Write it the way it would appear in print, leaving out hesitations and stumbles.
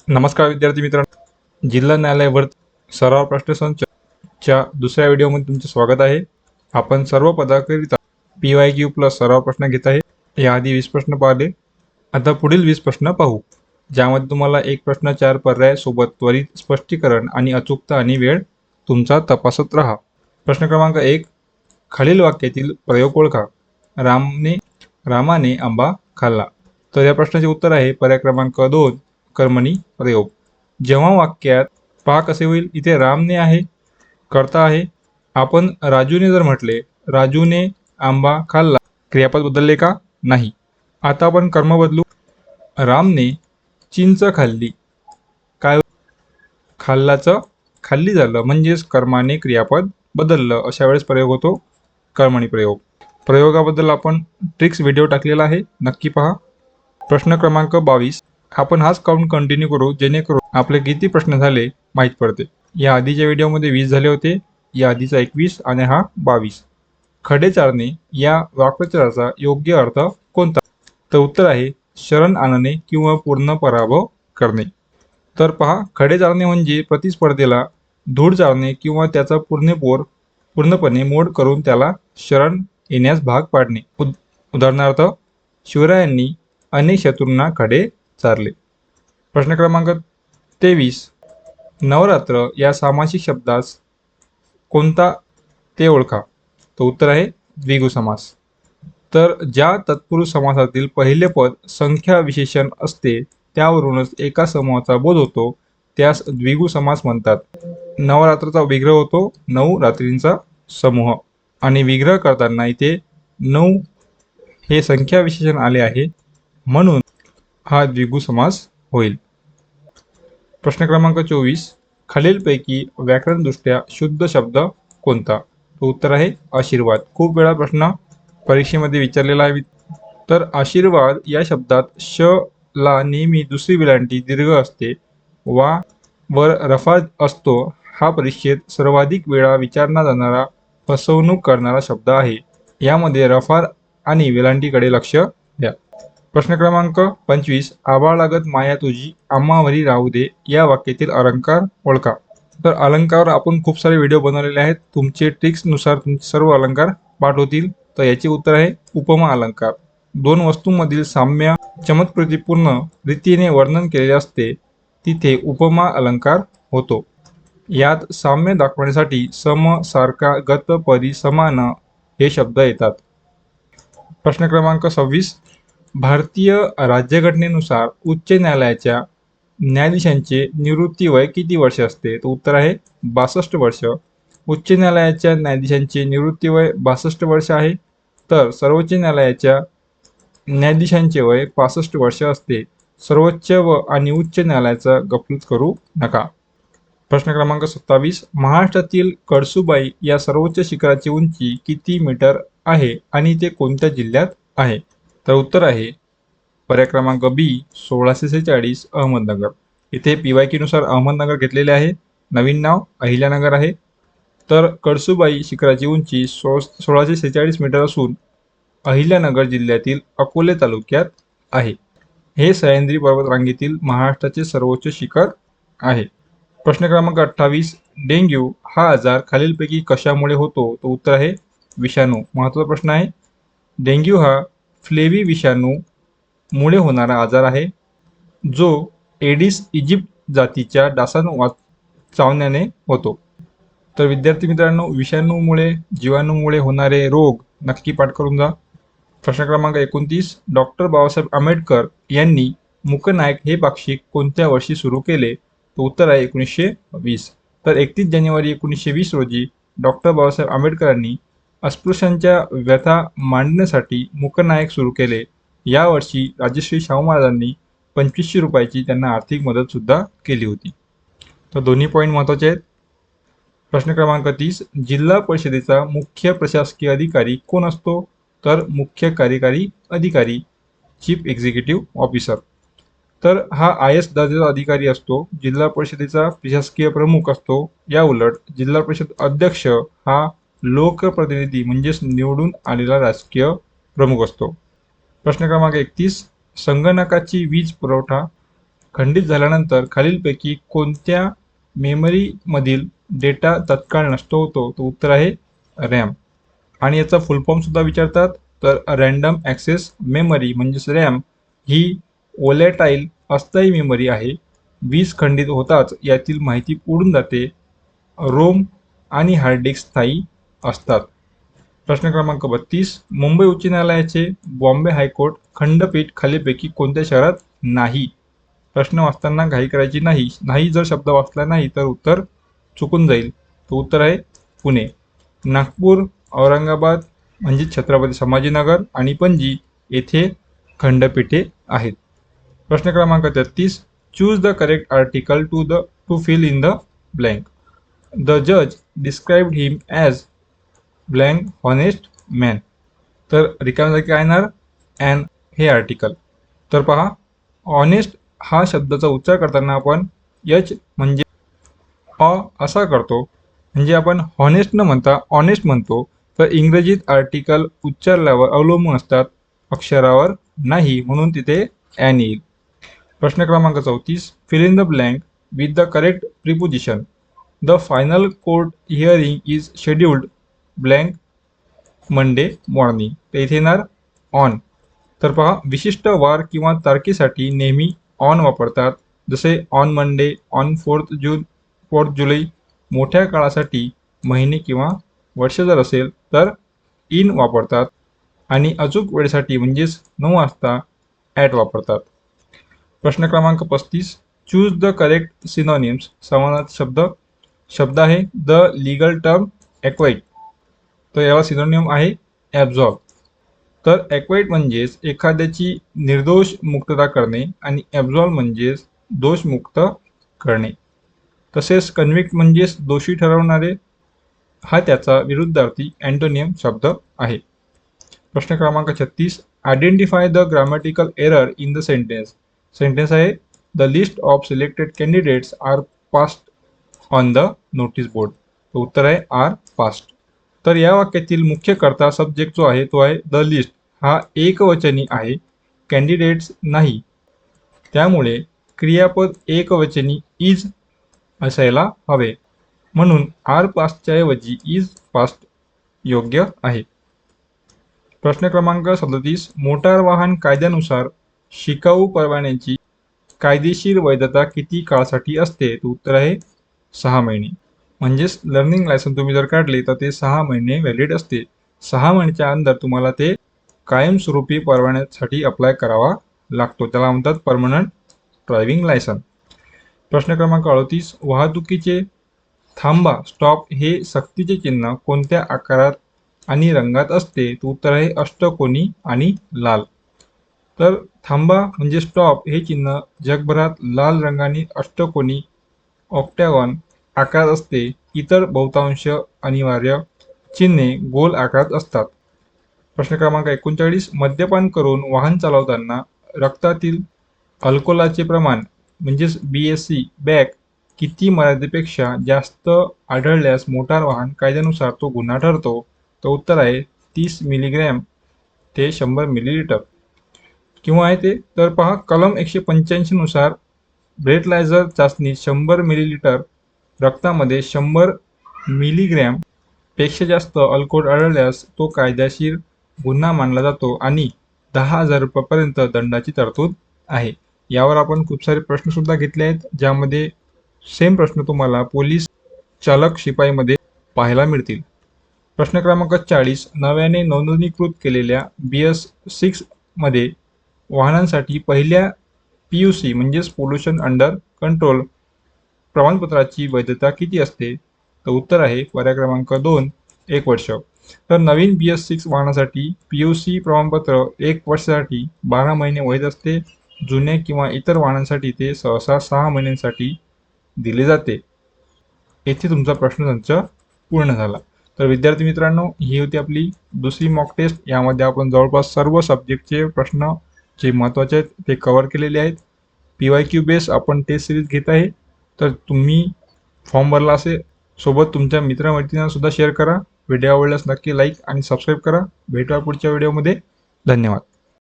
नमस्कार विद्यार्थी मित्रांनो, जिल्हा न्यायालयावर सराव प्रश्नसंचच्या दुसऱ्या व्हिडिओमध्ये तुमचे स्वागत आहे. आपण सर्व पदाकरिता PYQ प्लस सराव प्रश्न घेत आहे. याआधी 20 प्रश्न पाहिले. आता पुढील 20 प्रश्न पाहू, ज्यामध्ये तुम्हाला एक प्रश्न 4 पर्याय सोबत त्वरित स्पष्टीकरण आणि अचूकता आणि वेळ तुमचा तपासत राहा. प्रश्न क्रमांक 1, खालील वाक्यातील प्रयोग ओळखा. रामाने आंबा खाल्ला. तर या प्रश्नाचे उत्तर आहे पर्याय क्रमांक 2, कर्मणी प्रयोग. जेव्हा वाक्यात पहा कसे होईल, इथे रामने आहे, कर्ता आहे. आपण राजूने जर म्हटले राजूने आंबा खाल्ला, क्रियापद बदलले का? नाही. आता आपण कर्म बदलू. रामने चिंच खाल्ली, काय खाल्लाचं खाल्ली झालं, म्हणजेच कर्माने क्रियापद बदललं. अशा वेळेस प्रयोग होतो कर्मणी प्रयोग. प्रयोगाबद्दल आपण ट्रिक्स व्हिडिओ टाकलेला आहे, नक्की पहा. प्रश्न क्रमांक 22, आपण हाच काउंट कंटिन्यू करू जेणेकरून आपले किती प्रश्न झाले माहीत पडते. या आधीच्या व्हिडिओमध्ये 20 झाले होते, या आधीचा 21 आणि हा 22. खडे चारणे या वाक्प्रचाराचा योग्य अर्थ कोणता? तर उत्तर आहे शरण आणणे किंवा पूर्ण पराभव करणे. तर पहा, खडे चारणे म्हणजे प्रतिस्पर्धेला धूळ चारणे किंवा त्याचा पूर्णपणे मोड करून त्याला शरण येण्यास भाग पाडणे. उदाहरणार्थ, शिवरायांनी अनेक शत्रूंना खडे चारले. प्रश्न क्रमांक 23, नवरात्र या सामासिक शब्दास कोणता ते ओळखा. तर उत्तर आहे द्विगु समास. तर ज्या तत्पुरुष समासातील पहिले पद संख्या विशेषण असते त्यावरूनच एका समूहाचा बोध होतो, त्यास द्विगु समास म्हणतात. नवरात्राचा विग्रह होतो 9 रात्रींचा समूह, आणि विग्रह करताना इथे 9 हे संख्या विशेषण आले आहे, म्हणून हा द्विगु समास होईल. प्रश्न क्रमांक 24, खालीलपैकी व्याकरणदृष्ट्या शुद्ध शब्द कोणता? तो उत्तर आहे आशीर्वाद. खूप वेळा प्रश्न परीक्षेमध्ये विचारलेला आहे. तर आशीर्वाद या शब्दात श ला नेहमी दुसरी विलांटी दीर्घ असते, वा वर रफा असतो. हा परीक्षेत सर्वाधिक वेळा विचारला जाणारा फसवणूक करणारा शब्द आहे. यामध्ये रफा आणि वेलांटीकडे लक्ष द्या. प्रश्न क्रमांक 25, आभाळ लागत माया तुझी आम्हावरी राहू दे या वाक्यातील अलंकार ओळखा. तर अलंकार आपण खूप सारे व्हिडिओ बनवलेले आहेत, तुमचे ट्रिक्सनुसार तुमचे सर्व अलंकार पाठ होतील. तर याचे उत्तर आहे उपमा अलंकार. दोन वस्तूंमधील साम्य चमत्कृतीपूर्ण रीतीने वर्णन केलेले असते, तिथे उपमा अलंकार होतो. यात साम्य दाखवण्यासाठी सम, सारखा, गत, परी, समान हे शब्द येतात. प्रश्न क्रमांक 26, भारतीय राज्यघटनेनुसार उच्च न्यायालयाच्या न्यायाधीशांचे निवृत्ती वय किती वर्ष असते? तर उत्तर आहे 62 वर्ष. उच्च न्यायालयाच्या न्यायाधीशांचे निवृत्ती वय 62 वर्ष आहे. तर सर्वोच्च न्यायालयाच्या न्यायाधीशांचे वय 65 वर्ष असते. सर्वोच्च व आणि उच्च न्यायालयाचा गफलत करू नका. प्रश्न क्रमांक 27, महाराष्ट्रातील कळसुबाई या सर्वोच्च शिखराची उंची किती मीटर आहे आणि ते कोणत्या जिल्ह्यात आहे? तर उत्तर आहे पर्याय क्रमांक बी 1646 अहमदनगर. इथे PYQ नुसार अहमदनगर घेतलेले आहे, नवीन नाव अहिल्यानगर आहे. तर कळसुबाई शिखराची उंची 1646 मीटर असून अहिल्यानगर जिल्ह्यातील अकोले तालुक्यात आहे. हे सह्याद्री पर्वतरांगेतील महाराष्ट्राचे सर्वोच्च शिखर आहे. प्रश्न क्रमांक 28, डेंग्यू हा आजार खालीलपैकी कशामुळे होतो? तो उत्तर आहे विषाणू. महत्त्वाचा प्रश्न आहे. डेंग्यू हा फ्लेवी विषाणू मुळे होणारा आजार आहे, जो एडिस इजिप्त जातीच्या डासांना चावण्याने होतो. तर विद्यार्थी मित्रांनो, विषाणूमुळे जीवाणूमुळे होणारे रोग नक्की पाठ करून जा. प्रश्न क्रमांक 29, डॉक्टर बाबासाहेब आंबेडकर यांनी मूकनायक हे पाक्षिक कोणत्या वर्षी सुरू केले? तो उत्तर आहे 1920. तर 31 जानेवारी 1920 रोजी डॉक्टर बाबासाहेब आंबेडकरांनी अस्पृश्यांच्या व्यथा मांडण्यासाठी मूकनायक सुरू केले. यावर्षी राजश्री शाहू महाराजांनी 2500 रुपयाची त्यांना आर्थिक मदत सुद्धा केली होती. तर दोन्ही पॉईंट महत्त्वाचे आहेत. प्रश्न क्रमांक 30, जिल्हा परिषदेचा मुख्य प्रशासकीय अधिकारी कोण असतो? तर मुख्य कार्यकारी अधिकारी, चीफ एक्झिक्युटिव्ह ऑफिसर. तर हा IS दर्जाचा अधिकारी असतो. जिल्हा परिषदेचा प्रशासकीय प्रमुख असतो. या उलट जिल्हा परिषद अध्यक्ष हा लोकप्रतिनिधी म्हणजेच निवडून आलेला राजकीय प्रमुख असतो. प्रश्न क्रमांक 31, संगणकाची वीज पुरवठा खंडित झाल्यानंतर खालीलपैकी कोणत्या मेमरीमधील डेटा तत्काळ नष्ट होतो? तर उत्तर आहे रॅम. आणि याचा फुल फॉर्म सुद्धा विचारतात. तर रँडम ॲक्सेस मेमरी म्हणजेच रॅम ही वोलॅटाईल अस्थायी मेमरी आहे. वीज खंडित होताच यातील माहिती उडून जाते. रोम आणि हार्ड डिस्क स्थायी असतात. प्रश्न क्रमांक 32. मुंबई उच्च न्यायालयाचे बॉम्बे हायकोर्ट खंडपीठ खालीलपैकी कोणत्या शहरात नाही? प्रश्न वाचताना घाई करायची नाही. नाही जर शब्द वाचला नाही तर उत्तर चुकून जाईल. तर उत्तर आहे पुणे. नागपूर, औरंगाबाद म्हणजे छत्रपती संभाजीनगर आणि पणजी येथे खंडपीठे आहेत. प्रश्न क्रमांक 33. Choose the correct article to fill in the blank. The जज described him as blank honest man. तर रिकाम्या जागी काय येणार? ॲन हे आर्टिकल. तर पहा, ऑनेस्ट हा शब्दाचा उच्चार करताना आपण एच म्हणजे असा करतो, म्हणजे आपण हॉनेस्ट न म्हणता ऑनेस्ट म्हणतो. तर इंग्रजीत आर्टिकल उच्चारल्यावर अवलंबून असतात, अक्षरावर नाही, म्हणून तिथे ॲन येईल. प्रश्न क्रमांक 34. Fill in the blank with the correct preposition. The final court hearing is scheduled blank Monday morning. तर इथे येणार ऑन. तर पहा, विशिष्ट वार किंवा तारखेसाठी नेहमी ऑन वापरतात, जसे ऑन मंडे, ऑन 4 जुलै. मोठ्या काळासाठी महिने किंवा वर्ष जर असेल तर इन वापरतात आणि अचूक वेळेसाठी म्हणजेच 9 वाजता ॲट वापरतात. प्रश्न क्रमांक 35. Choose the correct synonyms. समानार्थी शब्द आहे द लीगल टर्म ॲक्वाईट. तर याला सिनोनिम आहे ॲब्झॉर्ब. तर ॲक्वाईट म्हणजेच एखाद्याची निर्दोष मुक्तता करणे आणि ॲब्झॉल्व म्हणजेच दोषमुक्त करणे. तसेच कन्व्हिक्ट म्हणजेच दोषी ठरवणारे, हा त्याचा विरुद्धार्थी अँटोनियम शब्द आहे. प्रश्न क्रमांक 36. Identify the grammatical error in the sentence. Sentence आहे the list of selected candidates are passed on the notice board. तर उत्तर आहे आर पास्ड. तर या वाक्यातील मुख्य कर्ता सब्जेक्ट जो आहे तो आहे द लिस्ट. हा एकवचनी आहे, कॅन्डिडेट्स नाही, त्यामुळे क्रियापद एकवचनी इज असायला हवे, म्हणून आर पास्टच्या ऐवजी इज पास्ट योग्य आहे. प्रश्न क्रमांक 37. मोटार वाहन कायद्यानुसार शिकाऊ परवान्याची कायदेशीर वैधता किती काळासाठी असते? तर उत्तर आहे 6 महिने. म्हणजेच लर्निंग लायसन तुम्ही जर काढले तर ते 6 महिने व्हॅलिड असते. 6 महिन्याच्या अंदर तुम्हाला ते कायमस्वरूपी परवान्यासाठी अप्लाय करावा लागतो. त्याला म्हणतात परमनंट ड्रायव्हिंग लायसन. प्रश्न क्रमांक 38. वाहतुकीचे थांबा स्टॉप हे सक्तीचे चिन्ह कोणत्या आकारात आणि रंगात असते? तर उत्तर आहे अष्टकोनी आणि लाल. तर थांबा म्हणजे स्टॉप हे चिन्ह जगभरात लाल रंगाने अष्टकोनी ऑक्टॅगॉन आकारात असते. इतर बहुतांश अनिवार्य चिन्हे गोल आकारात असतात. प्रश्न क्रमांक 39. मद्यपान करून वाहन चालवताना रक्तातील अल्कोहोलचे प्रमाण म्हणजेच BSC बॅक किती मर्यादेपेक्षा जास्त आढळल्यास मोटार वाहन कायद्यानुसार तो गुन्हा ठरतो? तर उत्तर आहे 30 मिलीग्रॅम ते 100 मिलीलिटर. किंवा आहे ते, तर पहा, कलम 185 नुसार ब्रेथलायझर चाचणी 100 मिलीलिटर रक्तामध्ये 100 मिलीग्रॅम पेक्षा जास्त अल्कोहोल आढळल्यास तो कायदेशीर गुन्हा मानला जातो आणि 10,000 रुपयापर्यंत दंडाची तरतूद आहे. यावर आपण खूप सारे प्रश्न सुद्धा घेतले आहेत, ज्यामध्ये सेम प्रश्न तुम्हाला पोलीस चालक शिपाईमध्ये पाहायला मिळतील. प्रश्न क्रमांक 40. नव्याने नोंदणीकृत केलेल्या BS6 मध्ये वाहनांसाठी पहिल्या PUC म्हणजेच पोल्युशन अंडर कंट्रोल प्रमाणपत्राची वैधता किती असते? तर उत्तर आहे पर्याय क्रमांक 2, 1 वर्ष. तर नवीन BS6 वाहनासाठी PUC प्रमाणपत्र 1 वर्षासाठी 12 महिने वैध असते. जुन्या किंवा इतर वाहनांसाठी ते सहसा 6 महिन्यांसाठी दिले जाते. येथे तुमचा प्रश्नसंच पूर्ण झाला. तर विद्यार्थी मित्रांनो, ही होती आपली दुसरी मॉक टेस्ट. यामध्ये आपण जवळपास सर्व सब्जेक्टचे प्रश्न जे महत्त्वाचे आहेत ते कव्हर केलेले आहेत. PYQ बेस आपण टेस्ट सिरीज घेत आहे. तर तुम्ही फॉर्म भरला असेल, सोबत तुमच्या मित्रमैत्रिणींना सुद्धा शेअर करा. व्हिडिओ आवडल्यास नक्की लाईक आणि सबस्क्राईब करा. भेटूया पुढच्या व्हिडिओमध्ये. धन्यवाद.